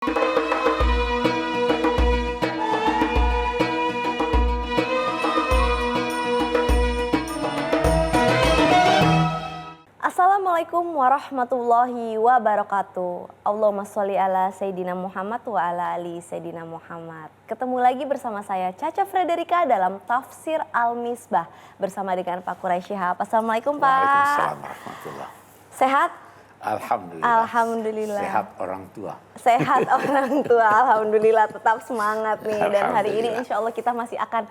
Assalamualaikum warahmatullahi wabarakatuh. Allahumma sholli ala Sayyidina Muhammad wa ala ali Sayyidina Muhammad. Ketemu lagi bersama saya Caca Frederika dalam Tafsir Al-Misbah bersama dengan Pak Quraisy Shihab. Assalamualaikum Pak. Waalaikumsalam warahmatullahi. Sehat? Alhamdulillah. Alhamdulillah. Sehat orang tua. Sehat orang tua, alhamdulillah, tetap semangat nih. Dan hari ini insya Allah kita masih akan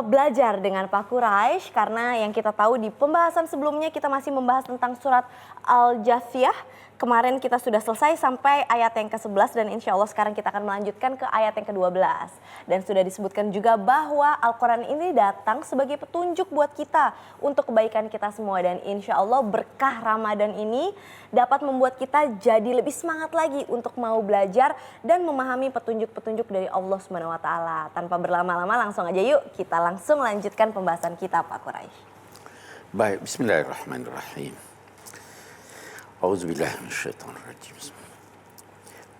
belajar dengan Pak Quraisy, karena yang kita tahu di pembahasan sebelumnya kita masih membahas tentang surat Al-Jathiyah. Kemarin kita sudah selesai sampai ayat yang ke-11 dan insya Allah sekarang kita akan melanjutkan ke ayat yang ke-12. Dan sudah disebutkan juga bahwa Al-Quran ini datang sebagai petunjuk buat kita untuk kebaikan kita semua. Dan insya Allah berkah Ramadan ini dapat membuat kita jadi lebih semangat lagi untuk mau belajar dan memahami petunjuk-petunjuk dari Allah SWT. Tanpa berlama-lama langsung aja yuk kita langsung lanjutkan pembahasan kita Pak Quraisy. Baik, bismillahirrahmanirrahim. A'udzubillahi minasyaitonirrajim.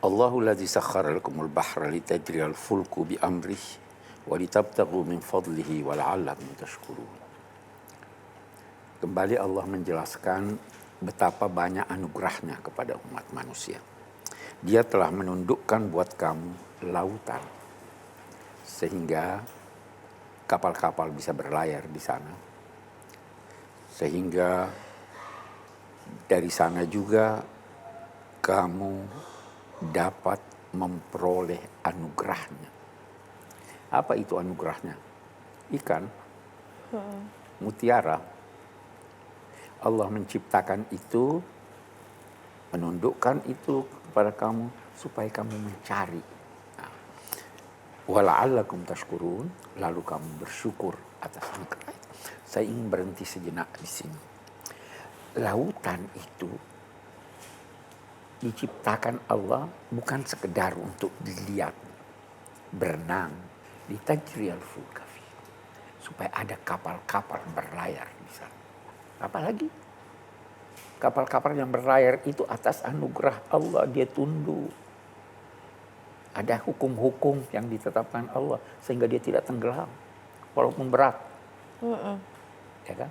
Allahu ladzi sakhkhara lakumul bahra litajriyal fulku bi amrihi wa litabtaghu min fadlihi wa la'allakum tashkurun. Kembali Allah menjelaskan betapa banyak anugerahnya kepada umat manusia. Dia telah menundukkan buat kamu lautan sehingga kapal-kapal bisa berlayar di sana. Sehingga dari sana juga kamu dapat memperoleh anugerahnya. Apa itu anugerahnya? Ikan, mutiara. Allah menciptakan itu, menundukkan itu kepada kamu supaya kamu mencari. Wala'allakum tashkurun, lalu kamu bersyukur atas anugerah itu. Saya ingin berhenti sejenak di sini. Lautan itu diciptakan Allah bukan sekedar untuk dilihat, berenang, litajriyal fulka fi, supaya ada kapal-kapal berlayar di sana. Apalagi kapal-kapal yang berlayar itu atas anugerah Allah, dia tunduk. Ada hukum-hukum yang ditetapkan Allah sehingga dia tidak tenggelam walaupun berat. Ya kan?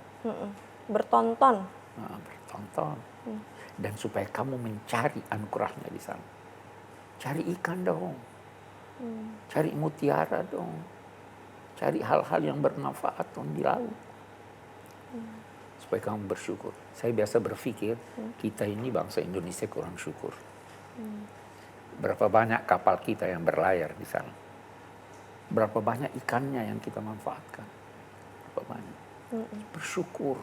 Bertonton. Bertonton. Dan supaya kamu mencari anugerahnya di sana. Cari ikan dong. Cari mutiara dong. Cari hal-hal yang bermanfaat dong di laut. Supaya kamu bersyukur. Saya biasa berpikir kita ini bangsa Indonesia kurang syukur. Berapa banyak kapal kita yang berlayar di sana. Berapa banyak ikannya yang kita manfaatkan. Berapa banyak. Bersyukur.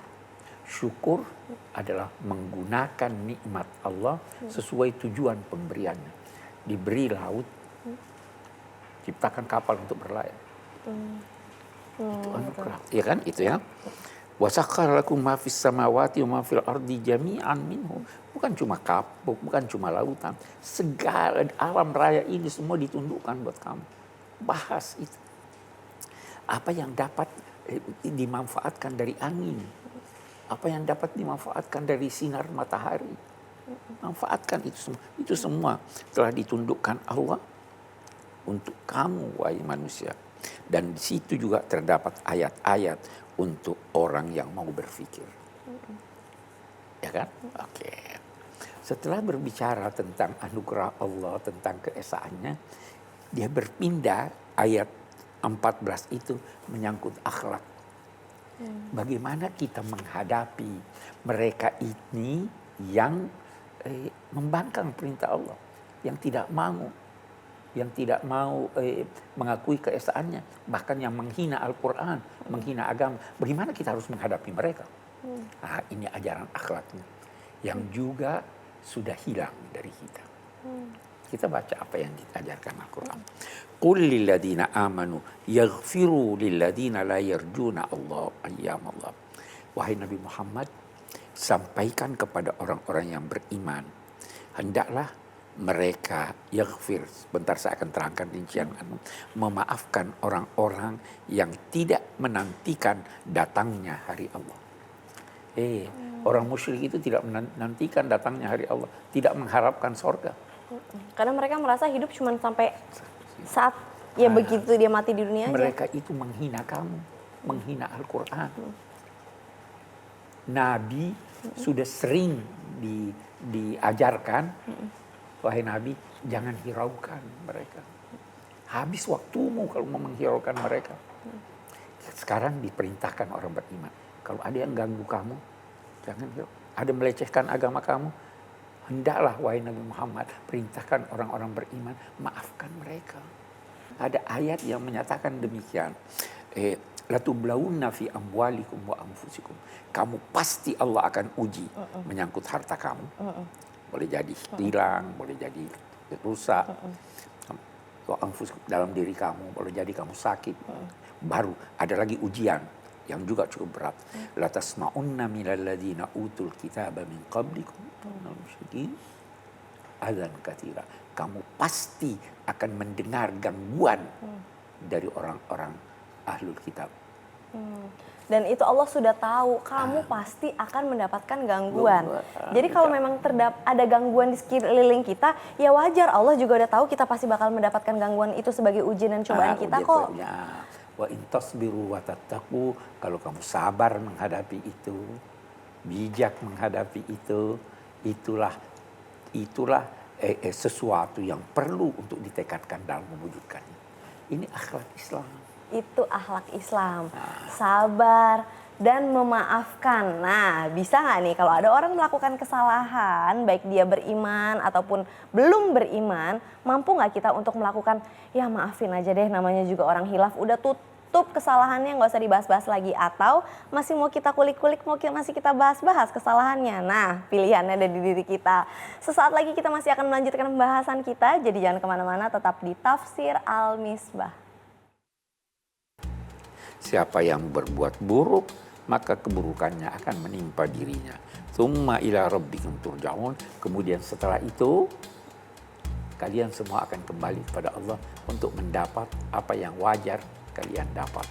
Syukur adalah menggunakan nikmat Allah sesuai tujuan pemberiannya. Diberi laut, ciptakan kapal untuk berlayar. Itu anugerah, ya kan? Itu ya. Wa sakhkhara lakum ma fis samawati wa ma fil ardi jami'an minhu. Bukan cuma kapuk, bukan cuma lautan. Segala alam raya ini semua ditundukkan buat kamu. Bahas itu. Apa yang dapat dimanfaatkan dari angin? Apa yang dapat dimanfaatkan dari sinar matahari? Manfaatkan itu semua. Itu semua telah ditundukkan Allah untuk kamu, wahai manusia. Dan di situ juga terdapat ayat-ayat untuk orang yang mau berpikir. Ya kan? Oke. Setelah berbicara tentang anugerah Allah, tentang keesaannya, dia berpindah ayat 14 itu menyangkut akhlak. Bagaimana kita menghadapi mereka ini yang membangkang perintah Allah, yang tidak mau mengakui keesaannya, bahkan yang menghina Al-Quran, menghina agama. Bagaimana kita harus menghadapi mereka? Nah, ini ajaran akhlaknya yang juga sudah hilang dari kita. Kita baca apa yang diajarkan Al-Quran. Qul lilladzina amanu yaghfiru lilladzina la yarjuna Allah ayyamallah. Wahai Nabi Muhammad, sampaikan kepada orang-orang yang beriman, hendaklah mereka yaghfir, sebentar saya akan terangkan rincian, memaafkan orang-orang yang tidak menantikan datangnya hari Allah. Orang musyrik itu tidak menantikan datangnya hari Allah, tidak mengharapkan sorga. Karena mereka merasa hidup cuma sampai saat ya begitu dia mati di dunia aja. Mereka itu menghina kamu, menghina Al-Quran. Nabi sudah sering diajarkan, wahai Nabi, jangan hiraukan mereka. Habis waktumu kalau mau menghiraukan mereka. Sekarang diperintahkan orang beriman. Kalau ada yang ganggu kamu, jangan hirau. Ada melecehkan agama kamu, hendaklah wahai Nabi Muhammad perintahkan orang-orang beriman, maafkan mereka. Ada ayat yang menyatakan demikian. Latublaunna fi amwalikum wa anfusikum. Kamu pasti Allah akan uji menyangkut harta kamu. Boleh jadi hilang, boleh jadi rusak. Wa anfusikum, dalam diri kamu, boleh jadi kamu sakit. Baru ada lagi ujian yang juga cukup berat. La tasma'unna minal ladzina utul kitaba min qablikum minal musyrikin adzan katsira. Kamu pasti akan mendengar gangguan dari orang-orang ahlul kitab. Dan itu Allah sudah tahu kamu pasti akan mendapatkan gangguan. Jadi kalau memang ada gangguan di sekeliling kita, ya wajar, Allah juga udah tahu kita pasti bakal mendapatkan gangguan itu sebagai ujian dan cobaan kita kok. Wa in tasbiru wa tattaqu, kalau kamu sabar menghadapi itu, bijak menghadapi itu, itulah sesuatu yang perlu untuk ditekadkan dalam mewujudkannya. Ini akhlak Islam. Itu akhlak Islam, sabar dan memaafkan. Nah, bisa nggak nih kalau ada orang melakukan kesalahan, baik dia beriman ataupun belum beriman, mampu nggak kita untuk melakukan, ya maafin aja deh, namanya juga orang hilaf, udah tutup kesalahannya, nggak usah dibahas-bahas lagi, atau masih mau kita kulik-kulik, masih kita bahas-bahas kesalahannya. Nah, pilihannya ada di diri kita. Sesaat lagi kita masih akan melanjutkan pembahasan kita, jadi jangan kemana-mana, tetap di Tafsir Al-Misbah. Siapa yang berbuat buruk, maka keburukannya akan menimpa dirinya. Tsumma ila rabbikum turja'un. Kemudian setelah itu, kalian semua akan kembali kepada Allah untuk mendapat apa yang wajar kalian dapat.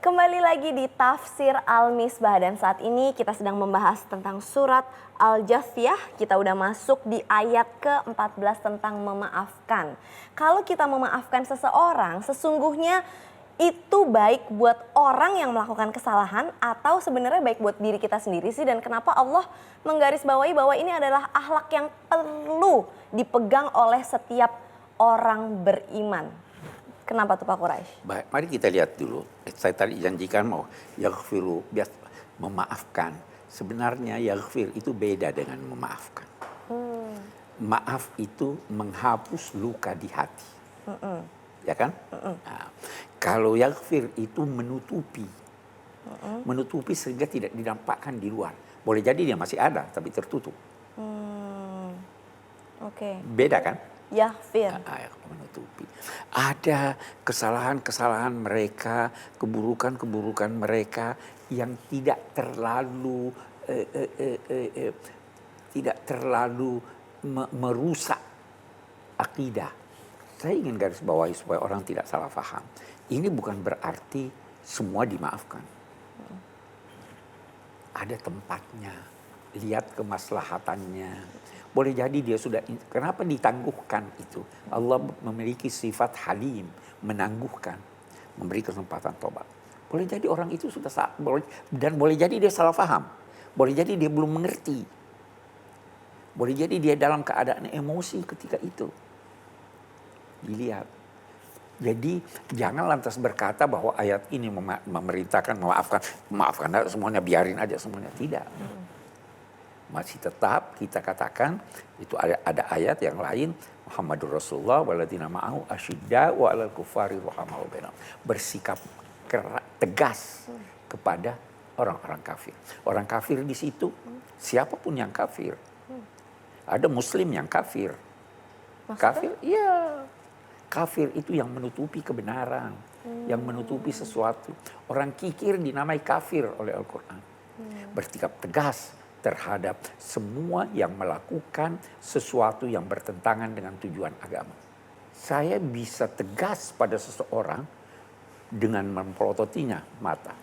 Kembali lagi di Tafsir Al-Misbah dan saat ini kita sedang membahas tentang surat Al-Jathiyah. Kita udah masuk di ayat ke-14 tentang memaafkan. Kalau kita memaafkan seseorang, sesungguhnya itu baik buat orang yang melakukan kesalahan atau sebenarnya baik buat diri kita sendiri sih? Dan kenapa Allah menggarisbawahi bahwa ini adalah akhlak yang perlu dipegang oleh setiap orang beriman? Kenapa tuh Pak Quraisy? Baik, mari kita lihat dulu. Saya tadi janjikan mau yaghfiru, memaafkan. Sebenarnya yaghfir itu beda dengan memaafkan. Maaf itu menghapus luka di hati. Ya kan? Nah, kalau yaghfir itu menutupi. Menutupi sehingga tidak dinampakkan di luar. Boleh jadi dia masih ada tapi tertutup. Oke. Beda kan? Yaghfir. Menutupi. Ada kesalahan-kesalahan mereka, keburukan-keburukan mereka yang tidak terlalu merusak akidah. Saya ingin garis bawahi supaya orang tidak salah paham. Ini bukan berarti semua dimaafkan. Ada tempatnya, lihat kemaslahatannya. Boleh jadi dia sudah, kenapa ditangguhkan itu? Allah memiliki sifat halim, menangguhkan, memberi kesempatan tobat. Boleh jadi orang itu sudah dan boleh jadi dia salah paham. Boleh jadi dia belum mengerti. Boleh jadi dia dalam keadaan emosi ketika itu. Dilihat. Jadi jangan lantas berkata bahwa ayat ini memerintahkan maafkan semuanya, biarin aja semuanya. Tidak. Masih tetap kita katakan itu ada ayat yang lain, Muhammadur Rasulullah waladina ma'ahu asyidda wa 'alal kufari ruhamau bainahum. Bersikap tegas kepada orang-orang kafir. Orang kafir di situ siapapun yang kafir. Ada muslim yang kafir. Maksudnya? Kafir, iya. Kafir itu yang menutupi kebenaran, yang menutupi sesuatu. Orang kikir dinamai kafir oleh Al-Quran. Bersikap tegas terhadap semua yang melakukan sesuatu yang bertentangan dengan tujuan agama. Saya bisa tegas pada seseorang dengan mempelototinya mata.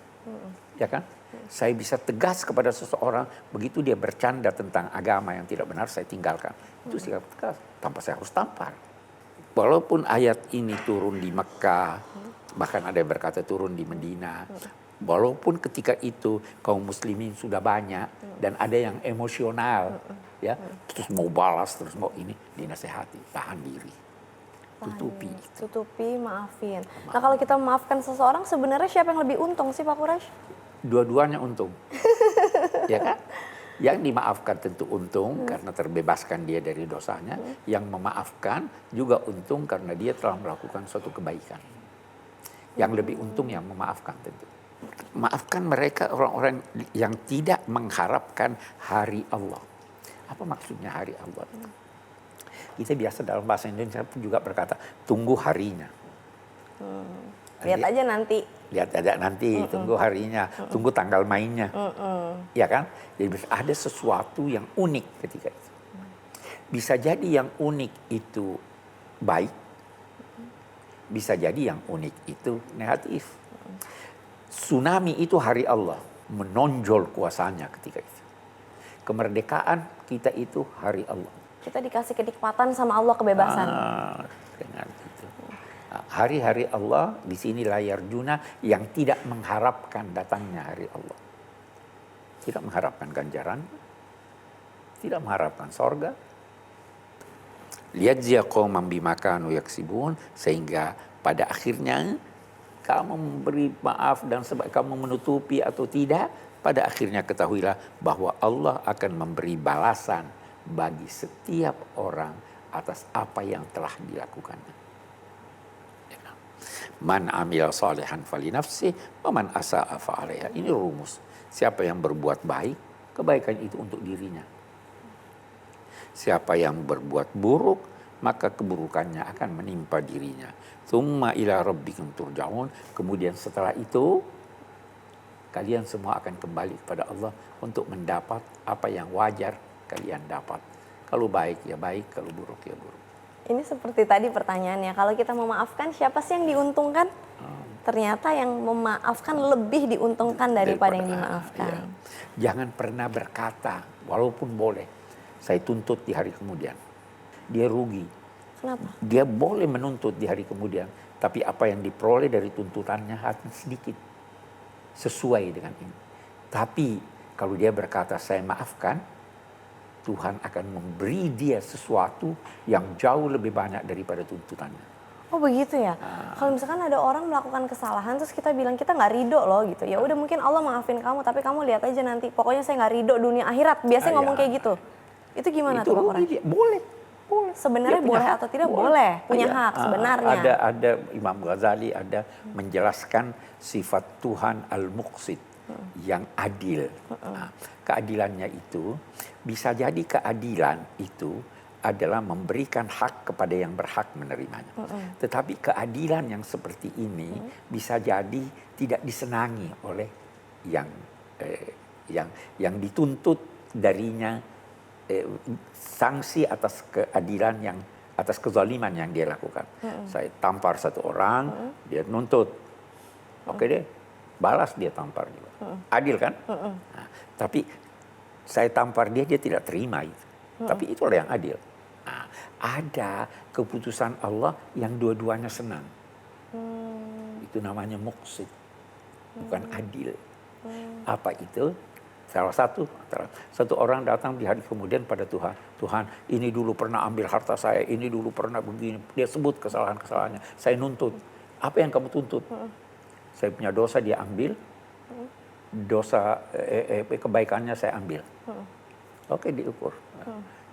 Ya kan? Saya bisa tegas kepada seseorang begitu dia bercanda tentang agama yang tidak benar, saya tinggalkan. Itu sikap tegas tanpa saya harus tampar. Walaupun ayat ini turun di Mekah, bahkan ada yang berkata turun di Medina. Walaupun ketika itu kaum muslimin sudah banyak dan ada yang emosional, ya, terus mau balas, terus mau ini, dinasehati, tahan diri, tutupi, maafin. Nah kalau kita memaafkan seseorang, sebenarnya siapa yang lebih untung sih Pak Quraisy? Dua-duanya untung, ya kan? Yang dimaafkan tentu untung karena terbebaskan dia dari dosanya, yang memaafkan juga untung karena dia telah melakukan suatu kebaikan. Yang lebih untung yang memaafkan tentu. Maafkan mereka orang-orang yang tidak mengharapkan hari Allah. Apa maksudnya hari Allah? Kita biasa dalam bahasa Indonesia juga berkata, tunggu harinya. Lihat aja nanti. Lihat aja nanti, tunggu harinya, tunggu tanggal mainnya. Ya kan? Jadi ada sesuatu yang unik ketika itu. Bisa jadi yang unik itu baik, bisa jadi yang unik itu negatif. Tsunami itu hari Allah, menonjol kuasanya ketika itu. Kemerdekaan kita itu hari Allah. Kita dikasih kenikmatan sama Allah, kebebasan. Dengan itu. Hari-hari Allah di sini layar juna yang tidak mengharapkan datangnya hari Allah. Tidak mengharapkan ganjaran, tidak mengharapkan sorga. Liyajziya qauman bima kanu yaksibun, sehingga pada akhirnya kamu memberi maaf dan sebab kamu menutupi atau tidak, pada akhirnya ketahuilah bahwa Allah akan memberi balasan bagi setiap orang atas apa yang telah dilakukannya. Man amila salihan falinafsih wa man asa'a fa'alaiha. Ini rumus. Siapa yang berbuat baik, kebaikan itu untuk dirinya. Siapa yang berbuat buruk, maka keburukannya akan menimpa dirinya. Tsumma ila rabbikum turja'un. Kemudian setelah itu kalian semua akan kembali kepada Allah untuk mendapat apa yang wajar kalian dapat. Kalau baik ya baik, kalau buruk ya buruk. Ini seperti tadi pertanyaannya, kalau kita memaafkan siapa sih yang diuntungkan? Ternyata yang memaafkan lebih diuntungkan daripada yang dimaafkan. Ya. Jangan pernah berkata, walaupun boleh, saya tuntut di hari kemudian. Dia rugi. Kenapa? Dia boleh menuntut di hari kemudian, tapi apa yang diperoleh dari tuntutannya hanya sedikit. Sesuai dengan ini. Tapi kalau dia berkata saya maafkan, Tuhan akan memberi dia sesuatu yang jauh lebih banyak daripada tuntutannya. Oh begitu ya. Kalau misalkan ada orang melakukan kesalahan terus kita bilang kita nggak ridho loh gitu. Ya udah mungkin Allah maafin kamu tapi kamu lihat aja nanti. Pokoknya saya nggak ridho dunia akhirat. Biasanya ngomong kayak gitu. Itu gimana Itu tuh Pak Quraisy? dia. Boleh. Sebenarnya boleh atau tidak boleh. Punya hak sebenarnya. Ada Imam Ghazali ada menjelaskan sifat Tuhan al-Muqsit yang adil. Nah, keadilannya itu bisa jadi keadilan itu adalah memberikan hak kepada yang berhak menerimanya. Tetapi keadilan yang seperti ini bisa jadi tidak disenangi oleh yang dituntut darinya sanksi atas keadilan yang atas kezaliman yang dia lakukan. Saya tampar satu orang, dia nuntut. Oke deh, balas dia tampar juga. Adil kan? Nah, tapi saya tampar dia tidak terima itu. Tapi itulah yang adil. Nah, ada keputusan Allah yang dua-duanya senang. Itu namanya muqsid, bukan adil. Apa itu? Salah satu orang datang di hari kemudian pada Tuhan. Tuhan, ini dulu pernah ambil harta saya, ini dulu pernah begini. Dia sebut kesalahan-kesalahannya. Saya nuntut. Apa yang kamu tuntut? Saya punya dosa dia ambil. Dosa kebaikannya saya ambil. Oke, diukur.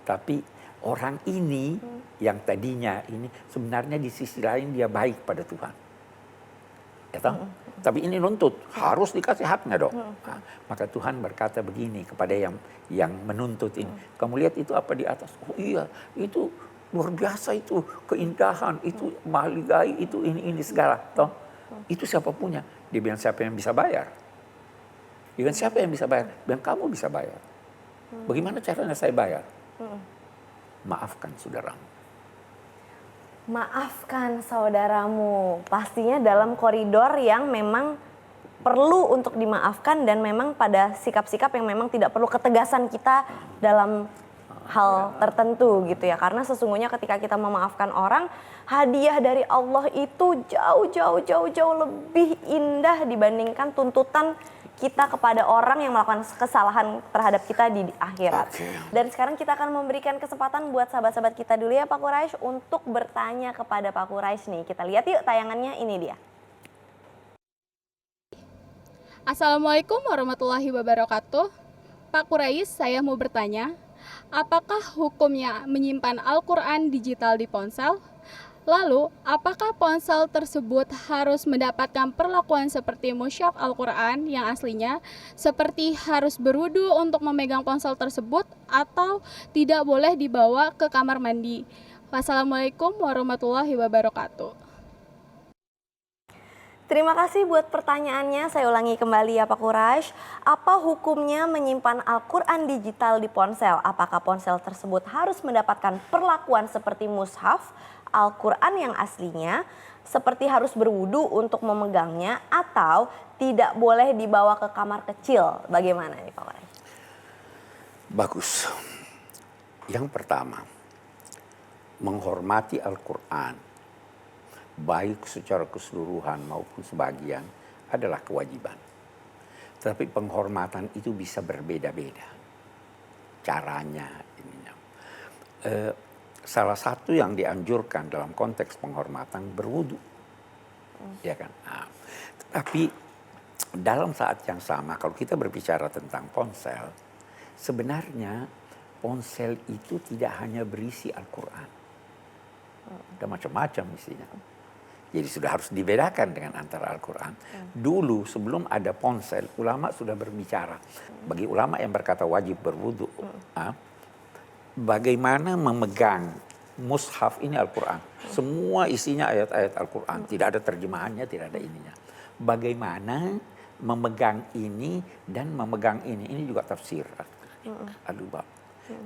Tapi orang ini yang tadinya ini sebenarnya di sisi lain dia baik pada Tuhan. Ya toh? Tapi ini nuntut, harus dikasih haknya dong. Nah, maka Tuhan berkata begini kepada yang menuntut ini. Kamu lihat itu apa di atas? Oh iya, itu luar biasa itu, keindahan, itu maligai, itu ini segala. Toh? Itu siapa punya? Dia bilang siapa yang bisa bayar? Dia bilang siapa yang bisa bayar? Dia bilang kamu bisa bayar. Bagaimana caranya saya bayar? Maafkan saudaramu. Maafkan saudaramu. Pastinya dalam koridor yang memang perlu untuk dimaafkan dan memang pada sikap-sikap yang memang tidak perlu ketegasan kita dalam hal tertentu gitu ya. Karena sesungguhnya ketika kita memaafkan orang, hadiah dari Allah itu jauh lebih indah dibandingkan tuntutan kita kepada orang yang melakukan kesalahan terhadap kita di akhirat. Dan sekarang kita akan memberikan kesempatan buat sahabat-sahabat kita dulu ya Pak Quraisy untuk bertanya kepada Pak Quraisy nih. Kita lihat yuk tayangannya, ini dia. Assalamualaikum warahmatullahi wabarakatuh. Pak Quraisy, saya mau bertanya, apakah hukumnya menyimpan Al-Quran digital di ponsel? Lalu, apakah ponsel tersebut harus mendapatkan perlakuan seperti mushaf Al-Quran yang aslinya, seperti harus berwudu untuk memegang ponsel tersebut, atau tidak boleh dibawa ke kamar mandi? Wassalamualaikum warahmatullahi wabarakatuh. Terima kasih buat pertanyaannya. Saya ulangi kembali ya Pak Quraisy. Apa hukumnya menyimpan Al-Quran digital di ponsel? Apakah ponsel tersebut harus mendapatkan perlakuan seperti mushaf Al-Quran yang aslinya, seperti harus berwudu untuk memegangnya, atau tidak boleh dibawa ke kamar kecil? Bagaimana nih Pak Quraisy? Bagus. Yang pertama, menghormati Al-Quran, baik secara keseluruhan maupun sebagian, adalah kewajiban. Tapi penghormatan itu bisa berbeda-beda caranya. Salah satu yang dianjurkan dalam konteks penghormatan berwudu, ya kan. Nah, tapi dalam saat yang sama, kalau kita berbicara tentang ponsel, sebenarnya ponsel itu tidak hanya berisi Al-Quran, ada macam-macam isinya. Jadi sudah harus dibedakan dengan antara Al-Quran. Dulu sebelum ada ponsel, ulama sudah berbicara. Bagi ulama yang berkata wajib berwudu, bagaimana memegang mushaf ini Al-Quran. Semua isinya ayat-ayat Al-Quran. Tidak ada terjemahannya, tidak ada ininya. Bagaimana memegang ini dan memegang ini. Ini juga tafsir. Al-Lubab.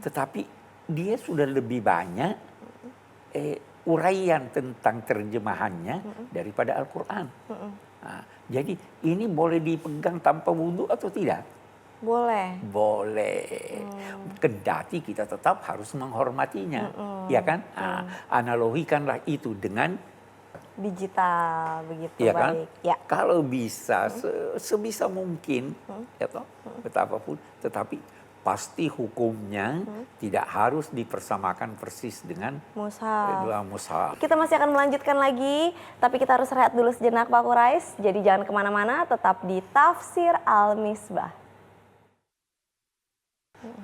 Tetapi dia sudah lebih banyak uraian tentang terjemahannya daripada Al-Quran. Nah, jadi ini boleh dipegang tanpa wudu atau tidak? Boleh. Boleh. Kendati kita tetap harus menghormatinya. Ya kan? Nah, analogikanlah itu dengan Digital, begitu. ya kan? Baik. Ya. Kalau bisa, sebisa mungkin, ya toh, betapapun, tetapi pasti hukumnya tidak harus dipersamakan persis dengan Mushaf. dua mushaf. Kita masih akan melanjutkan lagi, tapi kita harus rehat dulu sejenak Pak Quraisy. Jadi jangan kemana-mana, tetap di Tafsir Al-Misbah.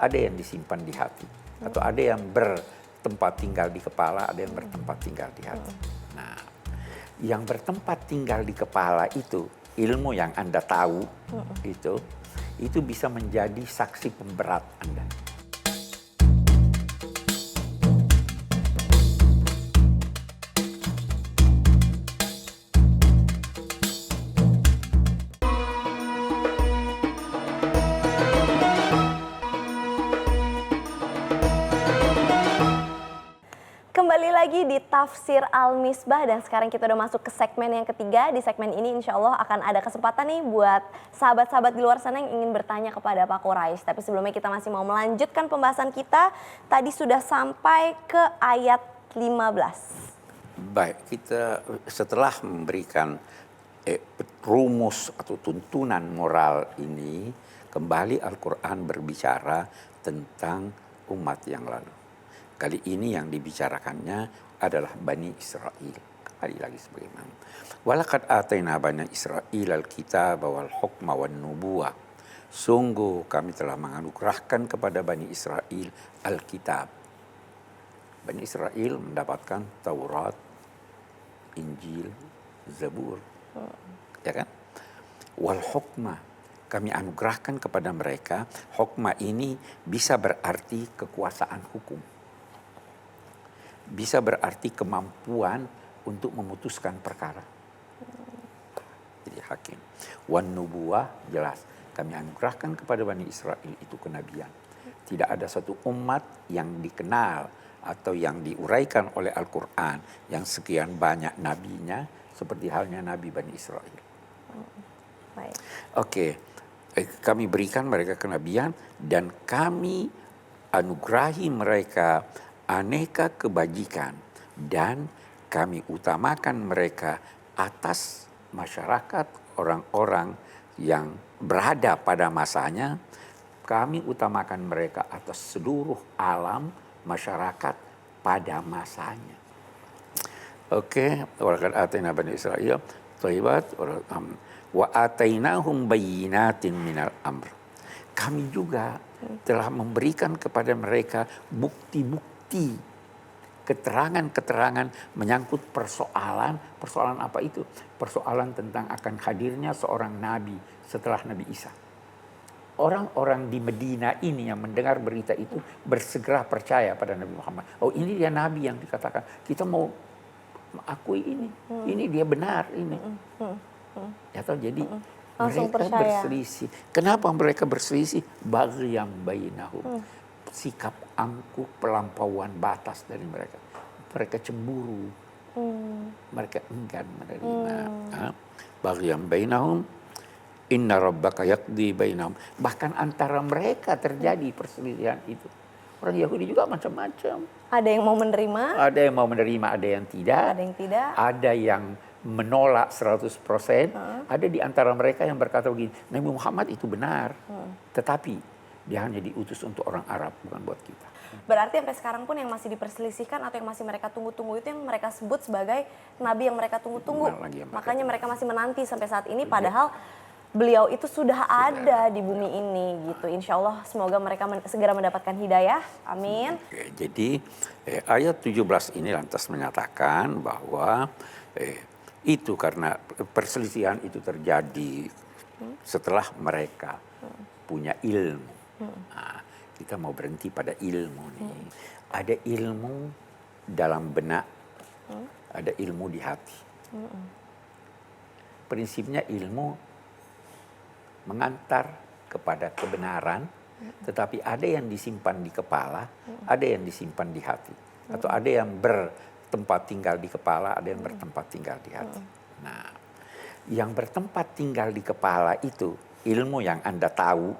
Ada yang disimpan di hati, atau ada yang bertempat tinggal di kepala, ada yang bertempat tinggal di hati. Nah, yang bertempat tinggal di kepala itu, ilmu yang Anda tahu, itu bisa menjadi saksi pemberat Anda. Kembali lagi di Tafsir Al-Misbah dan sekarang kita udah masuk ke segmen yang ketiga. Di segmen ini insya Allah akan ada kesempatan nih buat sahabat-sahabat di luar sana yang ingin bertanya kepada Pak Quraisy. Tapi sebelumnya kita masih mau melanjutkan pembahasan kita. Tadi sudah sampai ke ayat 15. Baik, kita setelah memberikan rumus atau tuntunan moral ini, kembali Al-Quran berbicara tentang umat yang lalu. Kali ini yang dibicarakannya adalah Bani Israel. Kembali lagi sebagaimana. Walaqad atayna Bani Israel al-kitab wal hukma wan nubuwah. Sungguh kami telah menganugerahkan kepada Bani Israel Alkitab. Bani Israel mendapatkan Taurat, Injil, Zabur. Ya kan? Wal hukma. Kami anugerahkan kepada mereka, hukma ini bisa berarti kekuasaan hukum. Bisa berarti kemampuan untuk memutuskan perkara. Jadi hakim. Wan nubuwah jelas. Kami anugerahkan kepada Bani Israel itu kenabian. tidak ada satu umat yang dikenal atau yang diuraikan oleh Al-Quran yang sekian banyak nabinya seperti halnya Nabi Bani Israel. Baik. Oke, kami berikan mereka kenabian dan kami anugerahi mereka aneka kebajikan dan kami utamakan mereka atas masyarakat orang-orang yang berada pada masanya. Kami utamakan mereka atas seluruh alam masyarakat pada masanya. Oke, walaqad atayna bani Israil thayyibat wa atainahum bayyinatin minal amr. Kami juga telah memberikan kepada mereka bukti-bukti, keterangan-keterangan menyangkut persoalan apa itu? Persoalan tentang akan hadirnya seorang nabi setelah Nabi Isa. Orang-orang di Medina ini yang mendengar berita itu bersegera percaya pada Nabi Muhammad. Oh, ini dia nabi yang dikatakan. Kita mau akui ini. Ini dia benar ini. Ya toh, jadi Langsung mereka percaya. berselisih. Kenapa mereka berselisih? Baghyan bainahum. Sikap angkuh, pelampauan batas dari mereka. Mereka cemburu. Mereka enggan menerima. Baghyan bainahum. Inna rabbaka yaqdi bainahum. Bahkan antara mereka terjadi perselisihan itu. Orang Yahudi juga macam-macam. Ada yang mau menerima, Ada yang mau menerima, ada yang tidak. ada yang tidak. Ada yang menolak 100%. Ada di antara mereka yang berkata begini, Nabi Muhammad itu benar. Tetapi dia hanya diutus untuk orang Arab, bukan buat kita. Berarti sampai sekarang pun yang masih diperselisihkan atau yang masih mereka tunggu-tunggu itu yang mereka sebut sebagai nabi yang mereka tunggu-tunggu. Benar lagi yang mereka Makanya mereka masih menanti sampai saat ini padahal beliau itu sudah ada di bumi ini gitu. Insya Allah semoga mereka segera mendapatkan hidayah. Amin. Oke, jadi ayat 17 ini lantas menyatakan bahwa itu karena perselisihan itu terjadi setelah mereka punya ilmu. Nah, kita mau berhenti pada ilmu nih. Ada ilmu dalam benak, ada ilmu di hati. Prinsipnya ilmu mengantar kepada kebenaran, tetapi ada yang disimpan di kepala, ada yang disimpan di hati. Atau ada yang bertempat tinggal di kepala, ada yang bertempat tinggal di hati. Nah, yang bertempat tinggal di kepala itu, ilmu yang Anda tahu,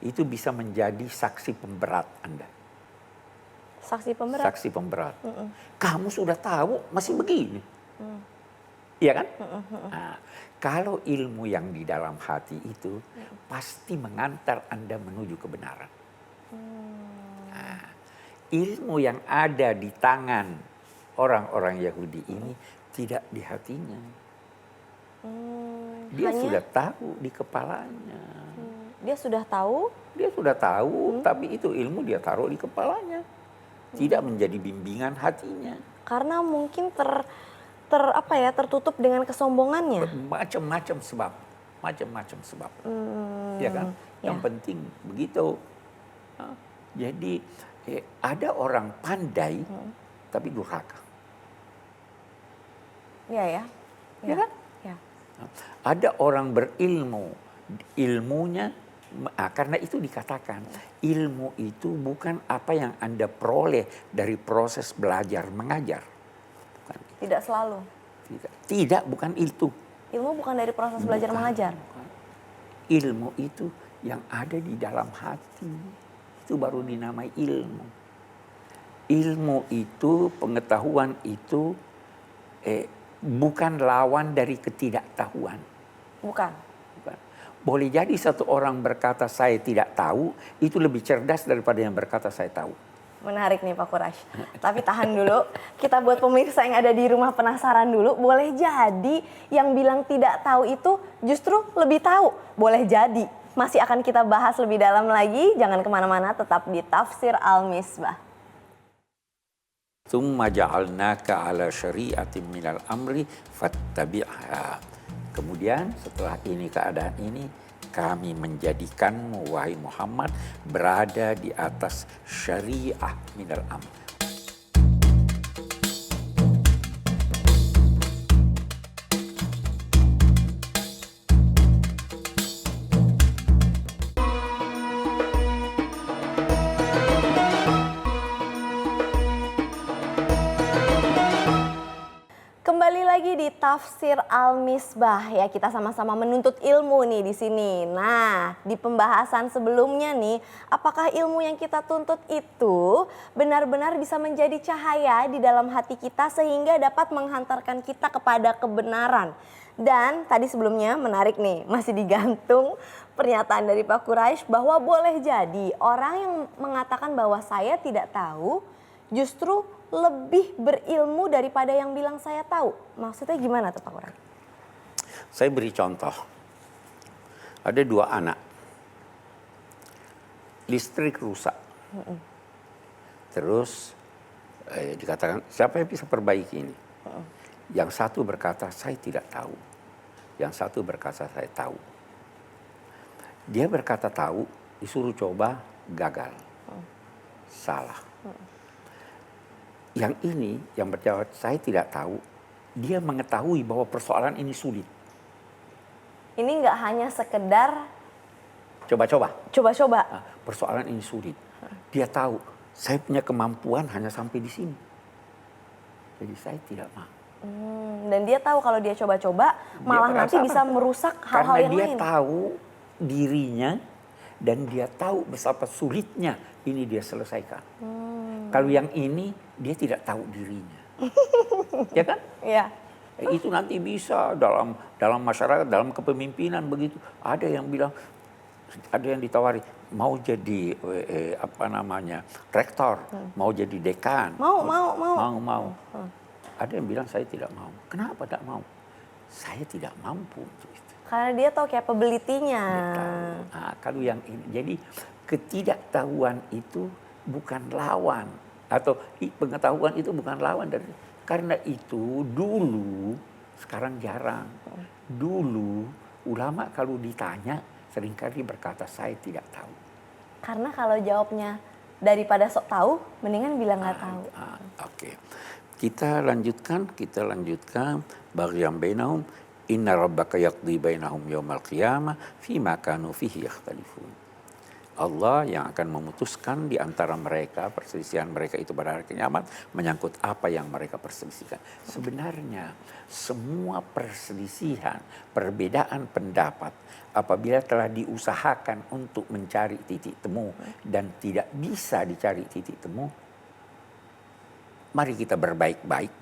itu bisa menjadi saksi pemberat Anda. Saksi pemberat. Saksi pemberat. Kamu sudah tahu, masih begini. Iya kan? Nah, kalau ilmu yang di dalam hati itu pasti mengantar Anda menuju kebenaran. Nah, ilmu yang ada di tangan orang-orang Yahudi ini tidak di hatinya. Dia sudah tahu di kepalanya. Dia sudah tahu. Dia sudah tahu, tapi itu ilmu dia taruh di kepalanya. Tidak menjadi bimbingan hatinya. Karena mungkin tertutup dengan kesombongannya. Macam-macam sebab. Ya kan? Yang penting begitu. Nah, jadi ada orang pandai tapi durhaka. Iya ya. Ya kan? Ya. Ada orang berilmu, ilmunya karena itu dikatakan ilmu itu bukan apa yang Anda peroleh dari proses belajar mengajar. Bukan. Tidak selalu. Tidak, bukan itu. Ilmu bukan dari proses belajar mengajar. Bukan. Ilmu itu yang ada di dalam hati. Itu baru dinamai ilmu. Ilmu itu, pengetahuan itu bukan lawan dari ketidaktahuan. Bukan. Boleh jadi satu orang berkata saya tidak tahu, itu lebih cerdas daripada yang berkata saya tahu. Menarik nih Pak Quraisy. Tapi tahan dulu, kita buat pemirsa yang ada di rumah penasaran dulu. Boleh jadi yang bilang tidak tahu itu justru lebih tahu. Boleh jadi. Masih akan kita bahas lebih dalam lagi. Jangan kemana-mana, tetap di Tafsir Al-Misbah. Tsumma ja'alnaka ala syari'atin minal amri fattabi'ha. Kemudian setelah ini keadaan ini, kami menjadikanmu wahai Muhammad berada di atas syariah minal amr. lagi di Tafsir Al-Misbah ya, kita sama-sama menuntut ilmu nih di sini. Nah, di pembahasan sebelumnya nih, apakah ilmu yang kita tuntut itu benar-benar bisa menjadi cahaya di dalam hati kita sehingga dapat menghantarkan kita kepada kebenaran. Dan tadi sebelumnya menarik nih, masih digantung pernyataan dari Pak Quraisy bahwa boleh jadi orang yang mengatakan bahwa saya tidak tahu justru lebih berilmu daripada yang bilang saya tahu. Maksudnya gimana tuh Pak Quraisy? Saya beri contoh. Ada 2 anak. Listrik rusak. Terus dikatakan siapa yang bisa perbaiki ini? Yang satu berkata saya tidak tahu. Yang satu berkata saya tahu. Dia berkata tahu, disuruh coba, gagal. Salah. Yang ini yang berjawab saya tidak tahu, dia mengetahui bahwa persoalan ini sulit. Ini nggak hanya sekedar Coba-coba. coba-coba. Nah, persoalan ini sulit. Dia tahu saya punya kemampuan hanya sampai di sini. Jadi saya tidak mau. Dan dia tahu kalau dia coba-coba malah nanti bisa merusak hal-hal yang Karena dia lain. tahu dirinya dan dia tahu betapa sulitnya ini dia selesaikan. Kalau yang ini dia tidak tahu dirinya. Ya kan? Iya. Itu nanti bisa dalam masyarakat, dalam kepemimpinan begitu. Ada yang bilang, ada yang ditawari mau jadi rektor, mau jadi dekan. Mau. Ada yang bilang saya tidak mau. Kenapa tidak mau? Saya tidak mampu untuk itu. Karena dia tahu capability-nya. Nah, kalau yang ini, jadi ketidaktahuan itu bukan lawan atau pengetahuan itu bukan lawan dari, karena itu dulu, sekarang jarang. Dulu ulama kalau ditanya seringkali berkata saya tidak tahu. Karena kalau jawabnya daripada sok tahu, mendingan bilang nggak tahu. Oke. Kita lanjutkan baghyan bainahum inna rabbaka yaqdi bainahum yaumal qiyamah fima kanu fihi yakhtalifun. Allah yang akan memutuskan di antara mereka, perselisihan mereka itu pada hari kiamat menyangkut apa yang mereka perselisihkan. Sebenarnya semua perselisihan, perbedaan pendapat apabila telah diusahakan untuk mencari titik temu dan tidak bisa dicari titik temu, mari kita berbaik-baik.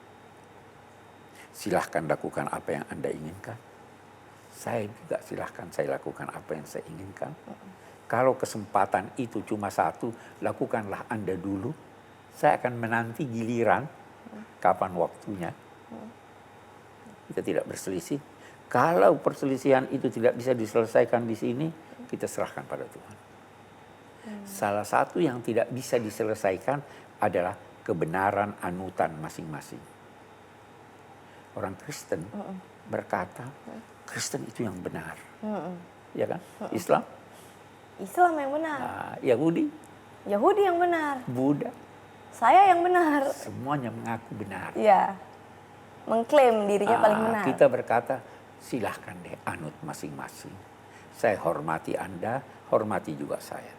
Silahkan lakukan apa yang Anda inginkan. Saya juga silahkan saya lakukan apa yang saya inginkan. Kalau kesempatan itu cuma satu, lakukanlah Anda dulu. Saya akan menanti giliran kapan waktunya. Kita tidak berselisih. Kalau perselisihan itu tidak bisa diselesaikan di sini, kita serahkan pada Tuhan. Salah satu yang tidak bisa diselesaikan adalah kebenaran anutan masing-masing. Orang Kristen berkata, Kristen itu yang benar. Ya kan? Islam yang benar. Nah, Yahudi yang benar. Buddha, Saya yang benar. semuanya mengaku benar. Iya. Mengklaim dirinya paling benar. Kita berkata, silahkan deh anut masing-masing. Saya hormati Anda, hormati juga saya.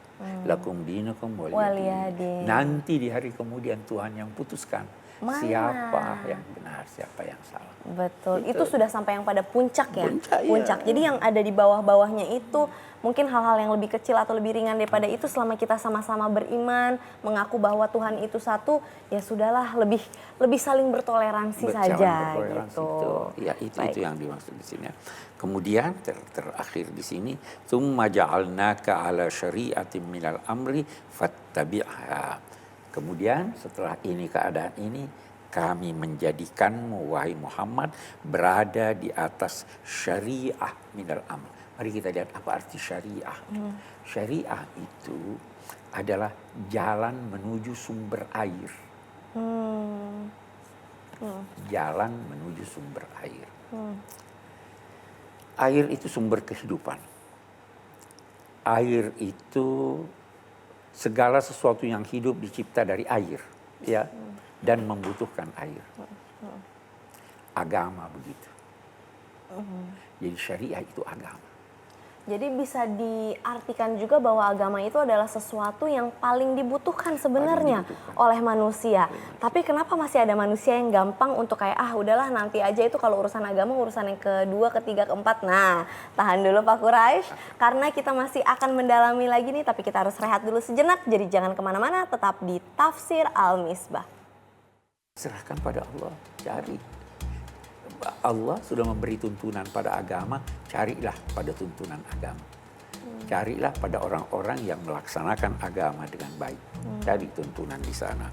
Lakum dinukum waliyadin. Nanti di hari kemudian Tuhan yang putuskan siapa yang benar, siapa yang salah. Betul, itu sudah sampai yang pada puncak ya. Puncak. Jadi yang ada di bawah-bawahnya itu mungkin hal-hal yang lebih kecil atau lebih ringan daripada itu, selama kita sama-sama beriman, mengaku bahwa Tuhan itu satu, ya sudahlah, lebih saling bertoleransi saja gitu. Ya, itu yang dimaksud di sini. Kemudian terakhir di sini, tsumma ja'alnaka 'ala syari'atin minal amri fattabi'ha. Kemudian setelah ini, keadaan ini, kami menjadikanmu wahai Muhammad berada di atas syariah minal amr. Mari kita lihat apa arti syariah. Syariah itu adalah jalan menuju sumber air. Jalan menuju sumber air. Air itu sumber kehidupan. Air itu segala sesuatu yang hidup dicipta dari air, ya, dan membutuhkan air. Agama begitu. Jadi syariah itu agama. Jadi bisa diartikan juga bahwa agama itu adalah sesuatu yang paling dibutuhkan sebenarnya oleh manusia. Tapi kenapa masih ada manusia yang gampang untuk kayak udahlah nanti aja, itu kalau urusan agama urusan yang kedua, ketiga, keempat. Nah, tahan dulu Pak Quraisy, karena kita masih akan mendalami lagi nih, tapi kita harus rehat dulu sejenak. Jadi jangan kemana-mana, tetap di Tafsir Al-Misbah. Serahkan pada Allah, cari. Allah sudah memberi tuntunan pada agama, carilah pada tuntunan agama. Carilah pada orang-orang yang melaksanakan agama dengan baik. Cari tuntunan di sana.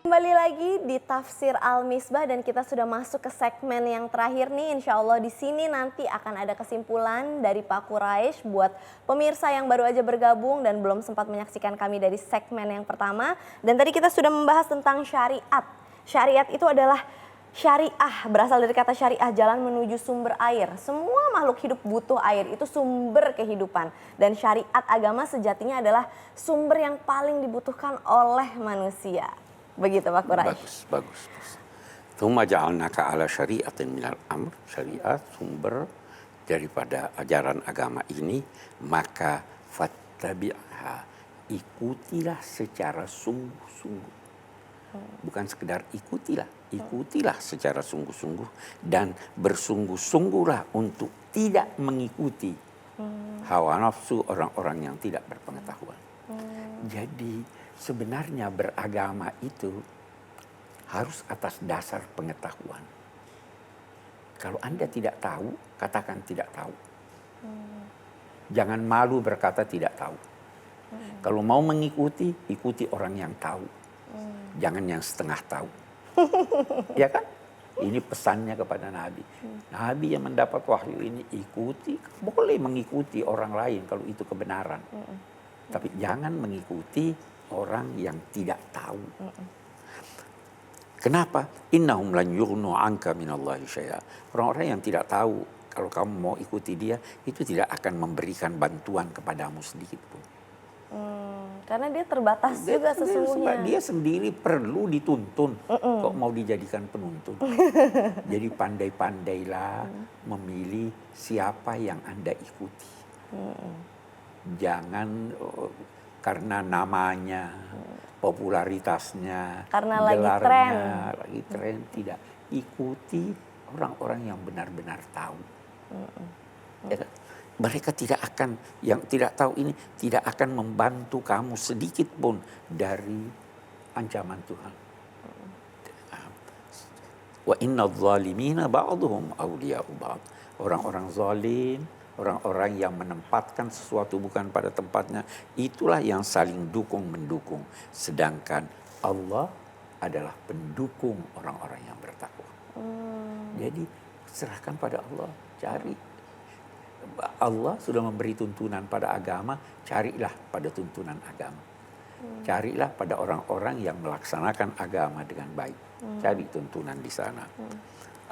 Kembali lagi di Tafsir Al-Misbah dan kita sudah masuk ke segmen yang terakhir nih. Insya Allah di sini nanti akan ada kesimpulan dari Pak Quraisy buat pemirsa yang baru aja bergabung dan belum sempat menyaksikan kami dari segmen yang pertama. Dan tadi kita sudah membahas tentang syariat. Syariat itu adalah syariah, berasal dari kata syariah, jalan menuju sumber air. Semua makhluk hidup butuh air, itu sumber kehidupan. Dan syariat agama sejatinya adalah sumber yang paling dibutuhkan oleh manusia. Begitu Pak Quraisy. Bagus. Tsumma ja'alnaka ala syari'atin minal amr, syariat sumber daripada ajaran agama ini, maka fattabi'ha, ikutilah secara sungguh-sungguh. Bukan sekedar ikutilah secara sungguh-sungguh dan bersungguh-sungguhlah untuk tidak mengikuti hawa nafsu orang-orang yang tidak berpengetahuan. Jadi sebenarnya beragama itu harus atas dasar pengetahuan. Kalau Anda tidak tahu, katakan tidak tahu. Jangan malu berkata tidak tahu. Kalau mau mengikuti, ikuti orang yang tahu. Jangan yang setengah tahu. Ya kan? Ini pesannya kepada Nabi. Nabi yang mendapat wahyu ini ikuti, boleh mengikuti orang lain kalau itu kebenaran. Tapi jangan mengikuti orang yang tidak tahu. Kenapa? Innahum lan yughnu anka minallahi syai'a. Orang-orang yang tidak tahu, kalau kamu mau ikuti dia, itu tidak akan memberikan bantuan kepadamu sedikit pun. Karena dia terbatas juga sesungguhnya. Dia sendiri perlu dituntun, kok mau dijadikan penuntun. Jadi pandai-pandailah memilih siapa yang Anda ikuti. Jangan karena namanya, popularitasnya, karena lagi tren, tidak. Ikuti orang-orang yang benar-benar tahu. Ya kan? Mereka tidak akan, yang tidak tahu ini tidak akan membantu kamu sedikit pun dari ancaman Tuhan. Wa inna zalimina ba'duhum awliya'u ba'd. Orang-orang zalim, orang-orang yang menempatkan sesuatu bukan pada tempatnya, itulah yang saling dukung-mendukung. Sedangkan Allah adalah pendukung orang-orang yang bertakwa. Jadi serahkan pada Allah, cari. Allah sudah memberi tuntunan pada agama, carilah pada tuntunan agama. Carilah pada orang-orang yang melaksanakan agama dengan baik. Cari tuntunan di sana.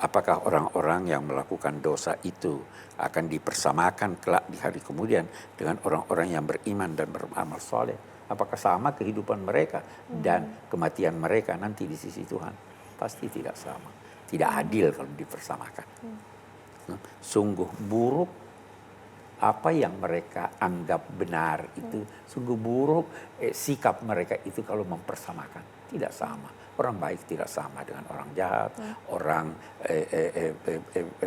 Apakah orang-orang yang melakukan dosa itu akan dipersamakan kelak di hari kemudian dengan orang-orang yang beriman dan beramal soleh? Apakah sama kehidupan mereka dan kematian mereka nanti di sisi Tuhan? Pasti tidak sama. Tidak adil kalau dipersamakan. Sungguh buruk apa yang mereka anggap benar itu, sungguh buruk sikap mereka itu kalau mempersamakan. Tidak sama. Orang baik tidak sama dengan orang jahat. Orang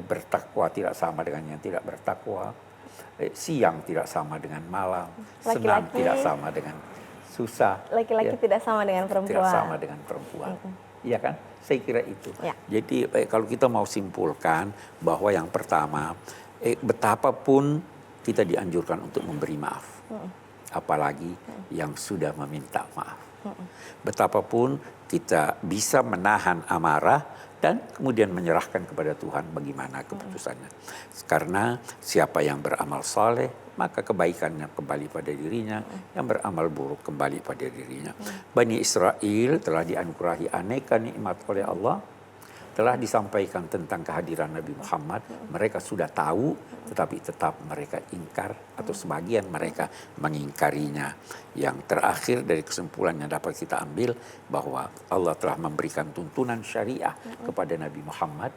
bertakwa tidak sama dengan yang tidak bertakwa. Siang tidak sama dengan malam. Senang tidak sama dengan susah. Laki-laki tidak sama dengan perempuan. Tidak sama dengan perempuan. Iya kan? Saya kira itu. Ya. Jadi kalau kita mau simpulkan bahwa yang pertama, betapapun kita dianjurkan untuk memberi maaf. Apalagi yang sudah meminta maaf. Betapapun kita bisa menahan amarah dan kemudian menyerahkan kepada Tuhan bagaimana keputusannya. Karena siapa yang beramal saleh, maka kebaikannya kembali pada dirinya, yang beramal buruk kembali pada dirinya. Bani Israel telah dianugerahi aneka nikmat oleh Allah, Setelah disampaikan tentang kehadiran Nabi Muhammad, mereka sudah tahu, tetapi tetap mereka ingkar atau sebagian mereka mengingkarinya. Yang terakhir dari kesimpulan yang dapat kita ambil bahwa Allah telah memberikan tuntunan syariah kepada Nabi Muhammad,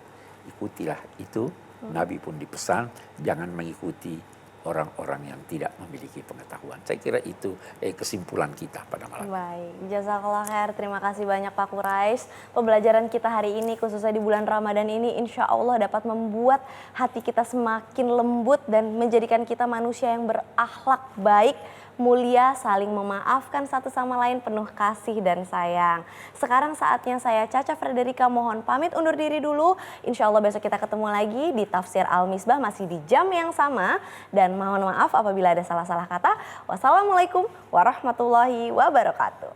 ikutilah itu. Nabi pun dipesan jangan mengikuti orang-orang yang tidak memiliki pengetahuan. Saya kira itu kesimpulan kita pada malam ini. Baik, jazakallah khair. Terima kasih banyak Pak Quraisy. Pembelajaran kita hari ini khususnya di bulan Ramadan ini insya Allah dapat membuat hati kita semakin lembut dan menjadikan kita manusia yang berakhlak baik, mulia, saling memaafkan satu sama lain, penuh kasih dan sayang. Sekarang saatnya saya Caca Frederica mohon pamit undur diri dulu. Insya Allah besok kita ketemu lagi di Tafsir Al-Misbah masih di jam yang sama. Dan mohon maaf apabila ada salah-salah kata. Wassalamualaikum warahmatullahi wabarakatuh.